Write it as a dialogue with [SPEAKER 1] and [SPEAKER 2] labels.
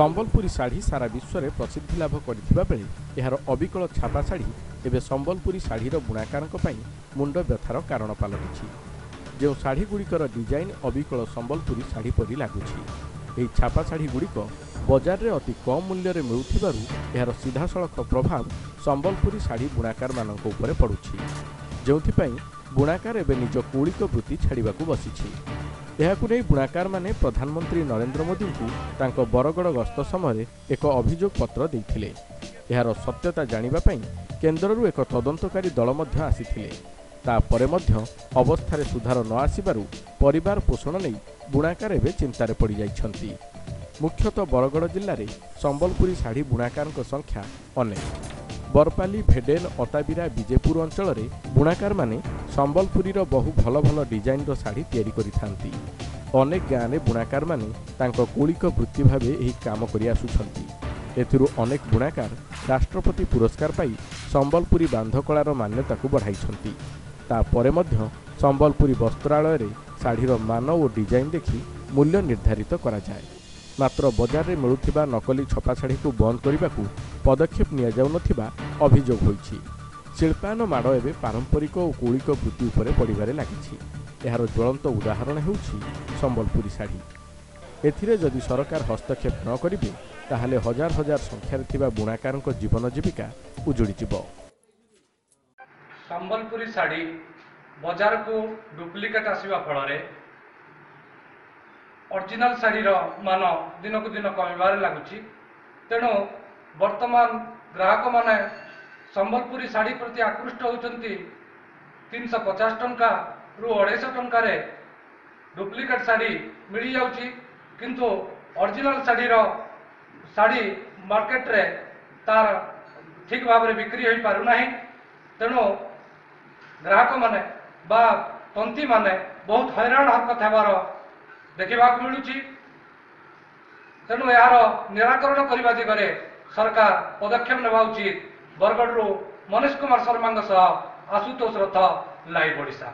[SPEAKER 1] ସମ୍ବଲପୁରୀ ଶାଢ଼ୀ सारा विश्व में प्रसिद्धि लाभ करथिबा बेले एहार अविकल छापा शाढ़ी एवं सम्बलपुरी शाढ़ीर बुणाकारों मुंड व्यथार कारण पलटिछि। जो शाढ़ी गुड़िकर डिजाइन अविकल सम्बलपुरी शाढ़ी परी लगुच। छापा शाढ़ी गुड़िक बजार में अति कम मूल्य में मिलुथिबारु एहार सीधासलख प्रभाव सम्बलपुरी शाढ़ी बुणाकार मानक उपरे पड़ुछि, जोंथिपई बुणाकार एवं निज कौलिक वृत्ति छाड़िबाकू बसिछि। एहाकु नै बुणाकार माने प्रधानमंत्री नरेंद्र मोदी को तांको बरगड़ गस्त समय एक अभियोग पत्र देइथिले। एहार सत्यता जानिबा पई केन्द्ररू एक तदंतकारी दल मध्य आसीथिले। तापरे मध्य अवस्थारे सुधार न आसिबारु परिवार पोषण नै बुणाकार एवं चिंतार पड़ जाइछंती। मुख्यतः बरगड़ जिल्ला रे सम्बलपुरी शाढ़ी बुणाकारक संख्या अनेक। बरपाली, भेडेन, अताबिरा, विजेपुर अंचल में बुणाकार माने सम्बलपुरीर बहु भल भल डिजाइन शाढ़ी तैयारी करिथांती। अनेक गाँव में बुणाकार माने तांको कौलिक वृत्ति भाव यह काम करि आसुछंती। एथिरु अनेक बुणाकार राष्ट्रपति पुरस्कार पाई सम्बलपुरी बांधकलार मान्यता को बढ़ाइछंती। तापरे मध्य सम्बलपुरी वस्त्रालय रे शाढ़ीर मान और डिजाइन देखि मूल्य निर्धारित करा जाए। मात्र बजार में मिलुथिबा नकली छपा शाढ़ी को बंद करने को पदक्षेप निया जाउनथिबा अभियोग होइछि। शिल्पायन माड़ एवं पारंपरिक और कौलिक वृत्ति उपरे पड़िबारे लागिछि। एहार ज्वलंत उदाहरण हेउछि सम्बलपुरी शाढ़ी। एथिरे जदि सरकार हस्तक्षेप न करिबे ताहाले हजार हजार संख्यार थिबा बुणाकारक जीवन जीविका उजुड़ी जिवो।
[SPEAKER 2] सम्बलपुरी शाढ़ी बजार को डुप्लिकेट आसिबा फल ओरिजिनल शाढ़ीर मान दिन को दिन कमिबार लगुच। तेणु वर्तमान ग्राहक माने सम्बलपुरी शाढ़ी प्रति आकृष्ट होती 350 टंका रु 250 टंकार डुप्लिकेट शाढ़ी मिल जाउची, किंतु ओरिजिनल शाढ़ी मार्केट रे तार ठीक भाव में बिक्री हो पारु नाही। तेणु ग्राहक माने बा तंती माने बहुत हैरान हरकत हेबार देखा मिलूँ। तेणु यार निराकरण करने दिगरे सरकार पदक्षेप नेबा उचित। बरगढ़ मनीष कुमार शर्मा आशुतोष रथ, लाइव ओडिशा।